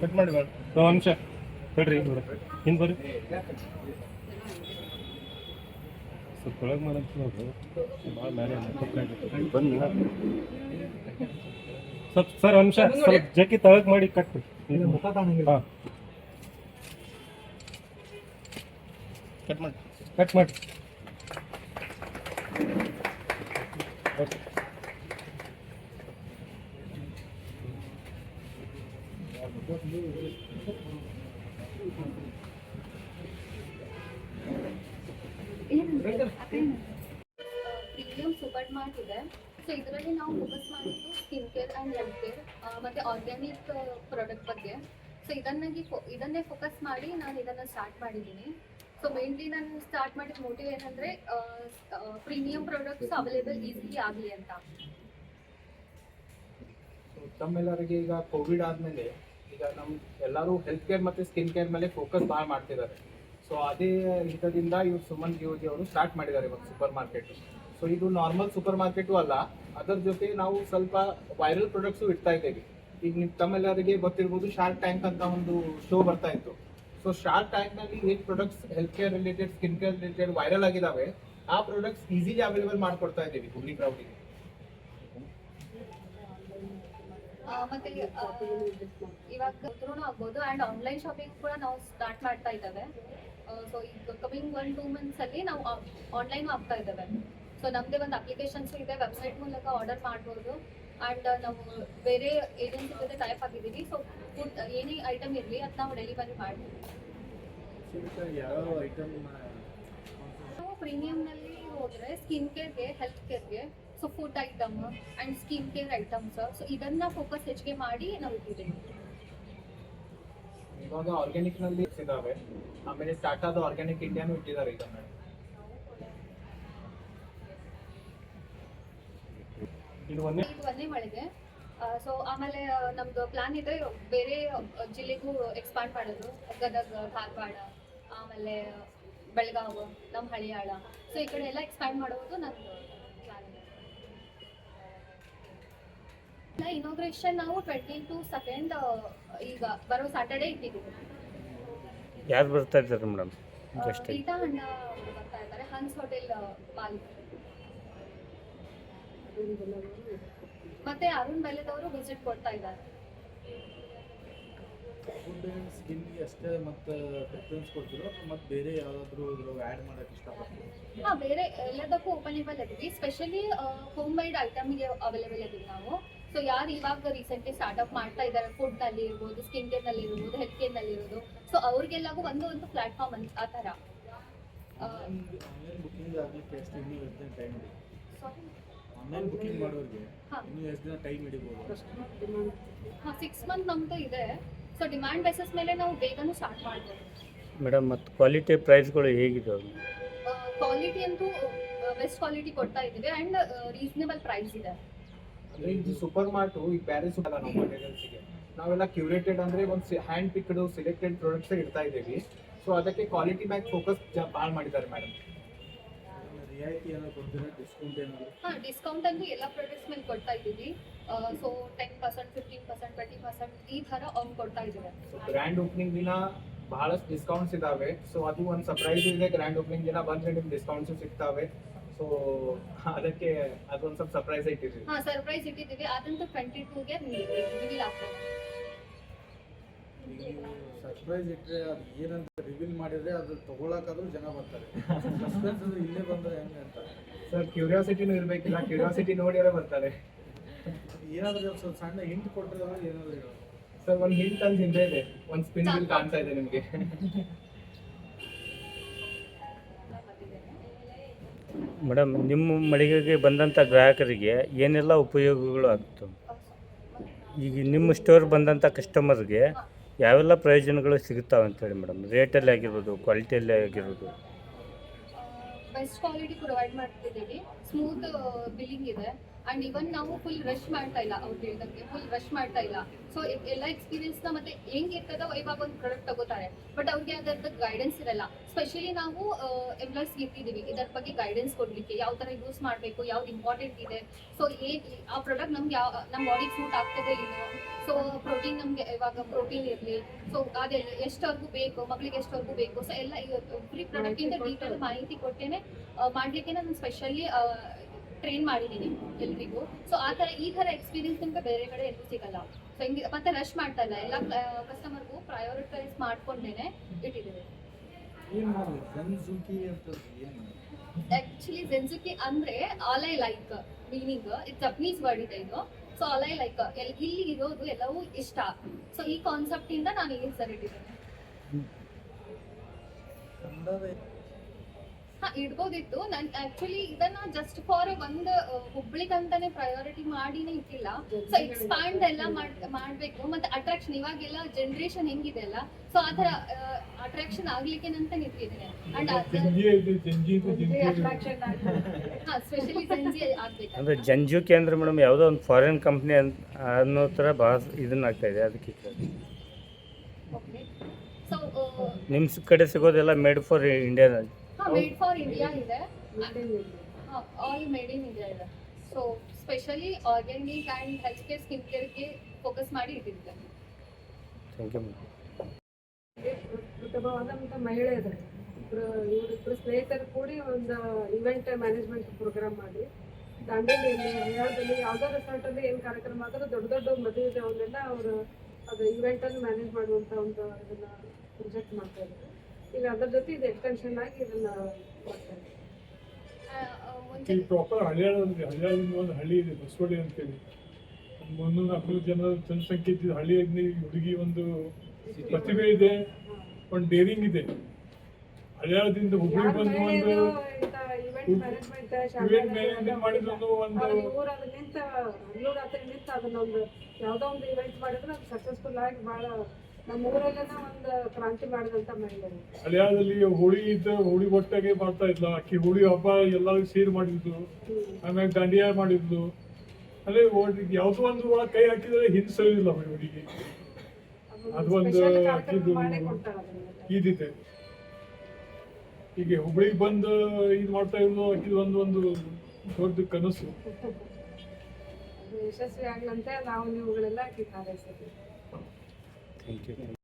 Cut ಮಾಡಿ ಬೇಡ ಒಂದು ನಿಮಿಷ ಹೇಳ್ರಿ ಹಿಂದೆ ಬರ್ರಿ ಸ್ವಲ್ಪ ಒಳಗೆ ಮಾಡಂತ ಭಾಳ ಮೇಲೆ ಬನ್ನಿ ಸ್ವಲ್ಪ ಸರ್ ಒಂದು ನಿಮಿಷ ಸ್ವಲ್ಪ ಜಕ್ಕಿ ತಳಗೆ ಮಾಡಿ ಕಟ್ ಹಾಂ ಕಟ್ ಮಾಡಿ ಓಕೆ ಪ್ರೀಮಿಯಂ ಸೂಪರ್ ಮಾರ್ಟ್ ಇದೆ. ಸೊ ಇದರಲ್ಲಿ ನಾವು ಫೋಕಸ್ ಮಾಡಿದ್ದು skin care and health care ಮತ್ತು ಆರ್ಗ್ಯಾನಿಕ್ ಪ್ರಾಡಕ್ಟ್ ಬಗ್ಗೆ. ಸೊ ಇದನ್ನೇ ಫೋಕಸ್ ಮಾಡಿ ನಾನು ಇದನ್ನು ಸ್ಟಾರ್ಟ್ ಮಾಡಿದ್ದೀನಿ. ಸೊ ಮೇನ್ಲಿ ನಾನು ಸ್ಟಾರ್ಟ್ ಮಾಡಿದ ಮೋಟಿವ್ ಏನಂದರೆ ಪ್ರೀಮಿಯಂ ಪ್ರಾಡಕ್ಟ್ಸ್ ಅವೈಲೇಬಲ್ ಈಸಿಲಿ ಆಗಲಿ ಅಂತ. ತಮ್ಮೆಲ್ಲರಿಗೆ ಈಗ ಕೋವಿಡ್ ಆದಮೇಲೆ ಈಗ ನಮ್ಮ ಎಲ್ಲರೂ ಹೆಲ್ತ್ ಕೇರ್ ಮತ್ತು ಸ್ಕಿನ್ ಕೇರ್ ಮೇಲೆ ಫೋಕಸ್ ಭಾಳ ಮಾಡ್ತಿದ್ದಾರೆ. ಸೊ ಅದೇ ಹಿತದಿಂದ ಇವ್ರು ಸುಮನ್ ಜಿಯೋಜಿ ಅವರು ಸ್ಟಾರ್ಟ್ ಮಾಡಿದ್ದಾರೆ ಇವಾಗ ಸೂಪರ್ ಮಾರ್ಕೆಟ್. ಸೊ ಇದು ನಾರ್ಮಲ್ ಸೂಪರ್ ಮಾರ್ಕೆಟು ಅಲ್ಲ, ಅದರ ಜೊತೆ ನಾವು ಸ್ವಲ್ಪ ವೈರಲ್ ಪ್ರಾಡಕ್ಟ್ಸು ಇಡ್ತಾ ಇದ್ದೇವೆ. ಈಗ ತಮ್ಮೆಲ್ಲರಿಗೆ ಗೊತ್ತಿರ್ಬೋದು ಶಾರ್ಕ್ ಟ್ಯಾಂಕ್ ಅಂತ ಒಂದು ಶೋ ಬರ್ತಾ ಇತ್ತು. ಸೊ ಶಾರ್ಕ್ ಟ್ಯಾಂಕ್ನಲ್ಲಿ ಏನು products health care related skin care related viral ಆಗಿದ್ದಾವೆ ಆ ಪ್ರಾಡಕ್ಟ್ಸ್ ಈಸಿಲಿ ಅವೈಲೇಬಲ್ ಮಾಡಿಕೊಡ್ತಾ ಇದ್ದೀವಿ ಹುಬ್ಳಿ ಕ್ರೌಡಿಗೆ. ಮತ್ತೆ ಇವಾಗ ಆಗ್ಬೋದು ಆ್ಯಂಡ್ ಆನ್ಲೈನ್ ಶಾಪಿಂಗ್ ಕೂಡ ನಾವು ಸ್ಟಾರ್ಟ್ ಮಾಡ್ತಾ ಇದ್ದೇವೆ. ಸೊ ಈಗ ಕಮಿಂಗ್ 1-2 ಮಂತ್ಸಲ್ಲಿ ನಾವು ಆನ್ಲೈನು ಆಗ್ತಾ ಇದ್ದೇವೆ. ಸೊ ನಮ್ಮದೇ ಒಂದು ಅಪ್ಲಿಕೇಶನ್ಸು ಇದೆ, ವೆಬ್ಸೈಟ್ ಮೂಲಕ ಆರ್ಡರ್ ಮಾಡ್ಬೋದು. ಆ್ಯಂಡ್ ನಾವು ಬೇರೆ ಏಜೆನ್ಸಿ ಜೊತೆ ಟೈಪ್ ಆಗಿದ್ದೀವಿ. ಸೊ ಫುಡ್ ಏನೇ ಐಟಮ್ ಇರಲಿ ಅದು ನಾವು ಡೆಲಿವರಿ ಮಾಡ್ತೀವಿ. ನಾವು ಪ್ರೀಮಿಯಂನಲ್ಲಿ ಹೋದರೆ ಸ್ಕಿನ್ ಕೇರ್ಗೆ, ಹೆಲ್ತ್ ಕೇರ್ಗೆ, so food item and skin care items, so ಇದನ್ನು ಫೋಕಸ್ ಹೆಚ್ಚಿಗೆ ಮಾಡಿ ನಾವು ಇಟ್ಟಿದ್ದೀವಿ. ಇವಾಗ ಆರ್ಗ್ಯಾನಿಕ್ನಲ್ಲಿ ಇದ್ದಾವೆ, ಆಮೇಲೆ ಟಾಟಾದ ಆರ್ಗ್ಯಾನಿಕ್ ಇಂಡಿಯಾನು ಇಟ್ಟಿದ್ದಾರೆ ಈಗ ಮೇಡಮ್. ಇದು ಒಂದೇ ಮಳೆಗೆ. ಸೊ ಆಮೇಲೆ ನಮ್ದು ಪ್ಲಾನ್ ಇದೆ ಬೇರೆ ಜಿಲ್ಲೆಗೂ ಎಕ್ಸ್ಪಾಂಡ್ ಮಾಡೋದು, ಗದಗ, ಧಾರವಾಡ, ಆಮೇಲೆ ಬೆಳಗಾವಿ, ನಮ್ಮ ಹಳಿಯಾಳ, ಸೊ ಈ ಕಡೆ ಎಲ್ಲ ಎಕ್ಸ್ಪ್ಯಾಂಡ್ ಮಾಡೋದು ನಮ್ಮದು ಪ್ಲಾನ್ ಇದೆ. ಇನಾಗ್ರೇಷನ್ ನಾವು 22nd ಈಗ ಬರೋ ಸ್ಯಾಟರ್ಡೇ ಇಟ್ಟಿದ್ದೀವಿ. ಯಾರು ಬರ್ತಾ ಇದ್ದಾರೆ ಮೇಡಮ್? ಗೀತಾ ಅಣ್ಣ ಬರ್ತಾ ಇದ್ದಾರೆ, ಹನ್ಸ್ ಹೋಟೆಲ್ ಮಾಲೀಕ, ಮತ್ತೆ ಅರುಣ್ ಬೆಲೆದವರು ವಿಸಿಟ್ ಕೊಡ್ತಾ ಇದ್ದಾರೆ. ಫುಡ್ ಆ್ಯಂಡ್ ಸ್ಕಿನ್ಗೆ ಅಷ್ಟೇ ಮತ್ತೆ ಪ್ರಿಫರೆನ್ಸ್ ಕೊಡ್ತೀರೋ ಮತ್ತು ಬೇರೆ ಯಾವುದಾದ್ರೂ ಇದ್ರಾಗ ಆ್ಯಡ್ ಮಾಡೋಕ್ಕೆ ಇಷ್ಟಪಡ್ತೀವಿ? ಹಾಂ, ಬೇರೆ ಎಲ್ಲದಕ್ಕೂ ಓಪನೇಬಲ್ ಇದ್ದೀವಿ. ಸ್ಪೆಷಲಿ ಹೋಮ್ ಮೇಡ್ ಐಟಮ್ಗೆ ಅವೈಲೇಬಲ್ ಇದ್ದೀವಿ ನಾವು. ಸೊ ಯಾರು ಇವಾಗ ರೀಸೆಂಟ್ಲಿ ಸ್ಟಾರ್ಟ್ಅಪ್ ಮಾಡ್ತಾ ಇದ್ದಾರೆ, ಫುಡ್ನಲ್ಲಿ ಇರ್ಬೋದು, ಸ್ಕಿನ್ ಕೇರ್ನಲ್ಲಿ ಇರ್ಬೋದು, ಹೆಲ್ತ್ ಕೇರ್ನಲ್ಲಿ ಇರೋದು, ಸೊ ಅವ್ರಿಗೆಲ್ಲಗೂ ಒಂದು ಪ್ಲಾಟ್ಫಾರ್ಮ್ ಅಂತ ಆ ಥರ. ಆನ್ಲೈನ್ ಬುಕ್ಕಿಂಗ್ ಆಗಲಿಕ್ಕೆ ಎಷ್ಟು ಇನ್ನೂ ಎಷ್ಟು ದಿನ ಟೈಮ್ ಇದೆ? ಸಾರಿ, ಆನ್ಲೈನ್ ಬುಕ್ಕಿಂಗ್ ಮಾಡೋರಿಗೆ ಇನ್ನೂ ಎಷ್ಟು ದಿನ ಟೈಮ್ ಹಿಡಿಬೋದು? ಹಾಂ, 6 ಮಂತ್ ನಮ್ಮದು ಇದೆ. ಸೊ ಡಿಮ್ಯಾಂಡ್ ಬೇಸಿಸ್ ಮೇಲೆ ನಾವು ಬೇಗನೂ ಸ್ಟಾರ್ಟ್ ಮಾಡ್ಬೋದು ಮೇಡಮ್. ಮತ್ತು ಕ್ವಾಲಿಟಿ ಪ್ರೈಸ್ಗಳು ಹೇಗಿದೆ? ಕ್ವಾಲಿಟಿ ಅಂತೂ ಬೆಸ್ಟ್ ಕ್ವಾಲಿಟಿ ಕೊಡ್ತಾ ಇದ್ದೀವಿ ಆ್ಯಂಡ್ ರೀಸನೇಬಲ್ ಪ್ರೈಸ್ ಇದೆ. ಅಂದರೆ ಇದು ಸೂಪರ್ ಮಾರ್ಟು ಈಗ ಬೇರೆ ಅಲ್ಲ ನಾವು ಮಟೀರಿಯಲ್ಸಿಗೆ ನಾವೆಲ್ಲ ಕ್ಯೂರೇಟೆಡ್ ಅಂದರೆ ಒಂದು ಹ್ಯಾಂಡ್ ಪಿಕ್ಡ್ ಸಿಲೆಕ್ಟೆಡ್ ಪ್ರಾಡಕ್ಟ್ಸೇ ಇಡ್ತಾ ಇದ್ದೀವಿ. ಸೊ ಅದಕ್ಕೆ ಕ್ವಾಲಿಟಿ ಮ್ಯಾಗ್ ಫೋಕಸ್ ಭಾಳ ಮಾಡಿದ್ದಾರೆ ಮೇಡಮ್. ರಿಯಾಯಿತಿ ಏನಾದ್ರು ಕೊಡ್ತೀರಾ? ಡಿಸ್ಕೌಂಟ್ ಏನಾದ್ರು? ಹಾಂ, ಡಿಸ್ಕೌಂಟ್ ಅಂತೂ ಎಲ್ಲ ಪ್ರಾಡಕ್ಟ್ಸ್ ಮೇಲೆ ಕೊಡ್ತಾ ಇದ್ದೀವಿ. ಸೊ 10%, 15%, 20% ಈ ಥರ ಅವ್ನು ಕೊಡ್ತಾ ಇದ್ದೀವಿ. ಸೊ ಗ್ರ್ಯಾಂಡ್ ಓಪನಿಂಗ್ ದಿನ ಬಹಳಷ್ಟು ಡಿಸ್ಕೌಂಟ್ಸ್ ಇದ್ದಾವೆ. ಸೊ ಅದು ಒಂದು ಸರ್ಪ್ರೈಸ್ ಇದೆ, ಗ್ರ್ಯಾಂಡ್ ಓಪನಿಂಗ್ ದಿನ ಬಂದರೆ ನಿಮ್ಗೆ ಡಿಸ್ಕೌಂಟ್ಸು ಸಿಗ್ತಾವೆ. ಸೊ ಅದಕ್ಕೆ ಅದೊಂದು ಸ್ವಲ್ಪ ಸರ್ಪ್ರೈಸ್ ಇಟ್ಟಿದ್ದೀವಿ. ಹಾಂ, ಸರ್ಪ್ರೈಸ್ ಇಟ್ಟಿದ್ದೀವಿ. ಅದಂತೂ 22ಗೆ ರಿವೀಲ್ ಆಗ್ತದೆ. ಸರ್ಪ್ರೈಸ್ ಇಟ್ಟರೆ ಅದು ಏನಂತ ರಿವೀಲ್ ಮಾಡಿದರೆ ಅದು ತೊಗೊಳಕ್ಕಾದ್ರೂ ಜನ ಬರ್ತಾರೆ. ಸಸ್ಪೆನ್ಸ್ ಅಂದರೆ ಇಲ್ಲೇ ಬಂದರೆ ಹೆಂಗೆ ಅಂತ ಸರ್ ಕ್ಯೂರಿಯಾಸಿಟಿನೂ ಇರಬೇಕಿಲ್ಲ, ಕ್ಯೂರಿಯಾಸಿಟಿ ನೋಡಿಯೇ ಬರ್ತಾರೆ. ಏನಾದರೂ ಸ್ವಲ್ಪ ಸಣ್ಣ ಹಿಂಟ್ ಕೊಟ್ಟರೆ ಏನಾದರೂ ಹೇಳೋದು? ಸರ್ ಒಂದು ಹಿಂಟ್ ಅಂತ ಹಿಂದೆ ಇದೆ, ಒಂದು ಸ್ಪಿನ್ ವೀಲ್ ಕಾಣ್ತಾ ಇದೆ ನಿಮಗೆ. ಮೇಡಮ್, ನಿಮ್ಮ ಮಳಿಗೆಗೆ ಬಂದಂಥ ಗ್ರಾಹಕರಿಗೆ ಏನೆಲ್ಲ ಉಪಯೋಗಗಳು ಆಗ್ತವೆ? ಈಗ ನಿಮ್ಮ ಸ್ಟೋರ್ ಬಂದಂಥ ಕಸ್ಟಮರ್ಗೆ ಯಾವೆಲ್ಲ ಪ್ರಯೋಜನಗಳು ಸಿಗುತ್ತಾವೆ ಅಂತೇಳಿ ಮೇಡಮ್? ರೇಟಲ್ಲಿ ಆಗಿರ್ಬೋದು, ಕ್ವಾಲಿಟಿಯಲ್ಲಿ ಆಗಿರ್ಬೋದು. ಬೆಸ್ಟ್ ಕ್ವಾಲಿಟಿ ಪ್ರೊವೈಡ್ ಮಾಡ್ತಿದ್ದೀವಿ, ಸ್ಮೂತ್ ಬಿಲ್ಲಿಂಗ್ ಇದೆ, ಅಂಡ್ ಇವನ್ ನಾವು ಫುಲ್ ರಶ್ ಮಾಡ್ತಾ ಇಲ್ಲ, ಅವ್ರು ಹೇಳ್ದಂಗೆ ಫುಲ್ ರಶ್ ಮಾಡ್ತಾ ಇಲ್ಲ. ಸೊ ಎಲ್ಲ ಎಕ್ಸ್ಪೀರಿಯನ್ಸ್ ನ ಮತ್ತೆ ಹೆಂಗಿರ್ತದೋ ಇವಾಗ ಒಂದು ಪ್ರಾಡಕ್ಟ್ ತಗೋತಾರೆ, ಬಟ್ ಅವ್ರಿಗೆ ಅದರದ ಗೈಡೆನ್ಸ್ ಇರಲ್ಲ. ಸ್ಪೆಷಲಿ ನಾವು ಎಂಪ್ಲಾಯ್ಸ್ ಇರ್ತಿದೀವಿ ಇದರ ಬಗ್ಗೆ ಗೈಡೆನ್ಸ್ ಕೊಡ್ಲಿಕ್ಕೆ, ಯಾವ ತರ ಯೂಸ್ ಮಾಡಬೇಕು, ಯಾವ್ದು ಇಂಪಾರ್ಟೆಂಟ್ ಇದೆ, ಸೊ ಆ ಪ್ರಾಡಕ್ಟ್ ನಮ್ಗೆ ನಮ್ಮ ಬಾಡಿಗೆ ಸೂಟ್ ಆಗ್ತದೆ ಇನ್ನು, ಸೊ ಪ್ರೋಟೀನ್ ನಮಗೆ ಇವಾಗ ಪ್ರೋಟೀನ್ ಇರಲಿ, ಸೊ ಅದೆಲ್ಲ ಎಷ್ಟವರೆಗೂ ಬೇಕು, ಮಗಳಿಗೆ ಎಷ್ಟವರೆಗೂ ಬೇಕು, ಸೊ ಎಲ್ಲ ಫ್ರೀ ಪ್ರಾಡಕ್ಟ್ ಇಂದ ಡೀಟೇಲ್ ಮಾಹಿತಿ ಕೊಟ್ಟೇನೆ ಮಾಡ್ಲಿಕ್ಕೆ ನಾನು ಸ್ಪೆಷಲಿ ಟ್ರೈನ್ ಮಾಡಿದ್ದೀನಿ ಎಲ್ರಿಗೂ. ಸೊ ಈ ಥರ ಎಕ್ಸ್ಪೀರಿಯನ್ಸ್ ನಿಮ್ಗೆ ಬೇರೆ ಕಡೆ ಎಲ್ಲೂ ಸಿಗಲ್ಲ. ಸೊ ಹಿಂಗೆ ಮತ್ತೆ ರಶ್ ಮಾಡ್ತಾ ಇಲ್ಲ, ಎಲ್ಲ ಕಸ್ಟಮರ್ಗೂ ಪ್ರಯೋರಿಟೈಸ್ ಮಾಡ್ಕೊಂಡೇನೆ ಇಟ್ಟಿದ್ದೀವಿ. ಏನು ಮಾಡೋದು ಜನ್ಸುಕಿ ಅಂತ ಏನು? ಆಕ್ಚುಲಿ ಜೆನ್ಸುಕಿ ಅಂದ್ರೆ ಆಲ್ ಐ ಲೈಕ್ ಮೀನಿಂಗ್, ಇದು ಜಪನೀಸ್ ವರ್ಡ್ ಇದೆ ಇದು. ಸೊ ಆಲ್ ಐ ಲೈಕ್ ಇಲ್ಲಿ ಇರೋದು ಎಲ್ಲವೂ ಇಷ್ಟ. ಸೊ ಈ ಕಾನ್ಸೆಪ್ಟ್ ಇಂದ ನಾನು ಈ ಹೆಸರು ಇಟ್ಟಿದ್ದೇನೆ. ಕನ್ನಡದ ಇಡ್ಬೋದಿತ್ತು. ನಾನು ಆಕ್ಚುಲಿ ಇದನ್ನ ಜಸ್ಟ್ ಫಾರ್ ಒಂದು ಹುಬ್ಳಿಗಂತಾನೆ ಪ್ರಯಾರಿಟಿ ಮಾಡಿನೇ ಇಟ್ಟಿಲ್ಲ. ಸೊ ಎಕ್ಸ್ಪಾಂಡ್ ಎಲ್ಲ ಮಾಡ್ಬೇಕು, ಮತ್ತೆ ಅಟ್ರಾಕ್ಷನ್ ಇವಾಗೆಲ್ಲ ಜನರೇಷನ್ ಹೆಂಗಿದೆ ಅಲ್ಲ, ಸೊ ಆ ಥರ ಅಟ್ರಾಕ್ಷನ್ ಆಗ್ಲಿಕ್ಕೆ ಅಂತ ನಿಂತಿದ್ದೇನೆ. ಅಂಡ್ ಸ್ಪೆಷಲಿ ಜೆನ್ಜಿ ಆಗ್ಬೇಕು. ಅಂದರೆ ಜಂಜುಕಿ ಅಂದರೆ ಮೇಡಮ್ ಯಾವುದೋ ಒಂದು ಫಾರಿನ್ ಕಂಪ್ನಿ ಅನ್ನೋ ಥರ ಭಾಳ ಇದನ್ನ ಆಗ್ತಾ ಇದೆ, ಅದಕ್ಕೆ ಓಕೆ. ಸೊ ನಿಮ್ಮ ಕಡೆ ಸಿಗೋದೆಲ್ಲ made for India. Made for India ಇದೆ, ಆಲ್ ಮೇಡ್ ಇನ್ ಇಂಡಿಯಾ ಇದೆ. So specially organic and health care skin ಕೇರ್ಗೆ ಫೋಕಸ್ ಮಾಡಿ ಇಟ್ಟಿದ್ದೆ. Thank you madam. ಪ್ರತಿಭಾವಂತ ಮಹಿಳೆ ಇದ್ದಾರೆ. ಇವರಿಬ್ಬರು ಸ್ನೇಹಿತರು ಕೂಡಿ ಒಂದು ಇವೆಂಟ್ ಮ್ಯಾನೇಜ್ಮೆಂಟ್ ಪ್ರೋಗ್ರಾಮ್ ಮಾಡಿ ದಾಂಡೇಲಿಯಲ್ಲಿ ಹರಿಯಾಣದಲ್ಲಿ ಯಾವುದೋ ರೆಸಾರ್ಟಲ್ಲಿ ಏನು ಕಾರ್ಯಕ್ರಮ ಆದರೂ ದೊಡ್ಡ ದೊಡ್ಡ ಮದುವೆ ಇದೆ ಅವನ್ನೆಲ್ಲ ಅವರು ಅದು ಇವೆಂಟನ್ನು ಮ್ಯಾನೇಜ್ ಮಾಡುವಂಥ ಒಂದು ಇದನ್ನು ಪ್ರೊಜೆಕ್ಟ್ ಮಾಡ್ತಾ ಇದ್ದಾರೆ. ಈಗ ಅದ್ರ ಜೊತೆ ಇದು ಎಕ್ಸ್ಟೆನ್ಷನ್ ಆಗಿ ಇದನ್ನು ಮಾಡ್ತಾ ಇದ್ದಾರೆ. ಈ ಪ್ರಾಪರ್ ಹಳ್ಳಿಯಾಳದಿಂದ ಒಂದು ಹಳ್ಳಿ ಇದೆ ಬಸವಳ್ಳಿ ಅಂತೇಳಿ, ಒಂದು 4 ಜನ ಜನಸಂಖ್ಯೆ ಇದ್ದಿದ್ದು ಹಳ್ಳಿಯಲ್ಲಿ ಹುಡುಗಿ ಒಂದು ಪ್ರತಿಭೆ ಇದೆ, ಒಂದು ಡೇರಿಂಗ್ ಇದೆ. ಹಳ್ಳಿಯಾಳದಿಂದ ಹುಬ್ಳಿಗೆ ಬಂದು ಒಂದು ಇವೆಂಟ್ ಮ್ಯಾನೇಜ್ಮೆಂಟ್ ಮಾಡಿದ್ರು ಒಂದು ಊರು ಅದು ನಿಂತ ಹಲ್ಲೂರು ಹತ್ರ ನಿಂತು ಅದನ್ನೊಂದು ಯಾವುದೋ ಒಂದು ಇವೆಂಟ್ ಮಾಡಿದ್ರೆ ಅದು ಸಕ್ಸಸ್ಫುಲ್ ಆಗಿ ಭಾಳ ನಮ್ಮ ಊರಲ್ಲೆಲ್ಲ ಒಂದು ಕ್ರಾಂತಿ ಮಾಡಿದಂಥ ಮಹಿಳೆಯರು. ಹಳ್ಳಿಯಾಳದಲ್ಲಿ ಹೋಳಿ ಒಟ್ಟಾಗೆ ಮಾಡ್ತಾ ಇದ್ಲ, ಅಕ್ಕಿ ಹೋಳಿ ಹಬ್ಬ ಎಲ್ಲರೂ ಸೇರಿ ಮಾಡಿದ್ಲು, ಆಮ್ಯಾಗ ದಾಂಡಿಯಾ ಮಾಡಿದ್ಲು. ಅದೇ ಯಾವುದೋ ಒಂದು ಒಳಗೆ ಕೈ ಹಾಕಿದ್ರೆ ಹಿಂದೆ ಸರಿಯಿಲ್ಲ ಹುಡುಗಿ, ಅದು ಒಂದು ಅಕ್ಕಿದು ಇದಿದೆ. ಈಗ ಹುಬ್ಳಿಗೆ ಬಂದು ಇದು ಮಾಡ್ತಾ ಇರೋದು ಅಕ್ಕಿದು ಒಂದು ದೊಡ್ಡ ಕನಸು. ಯಶಸ್ವಿ ಆಗ್ಲಂತೆ ನಾವು ನೀವುಗಳೆಲ್ಲ ಹಾಕಿ ಹಾರೈಸ್ತೀವಿ. Thank you.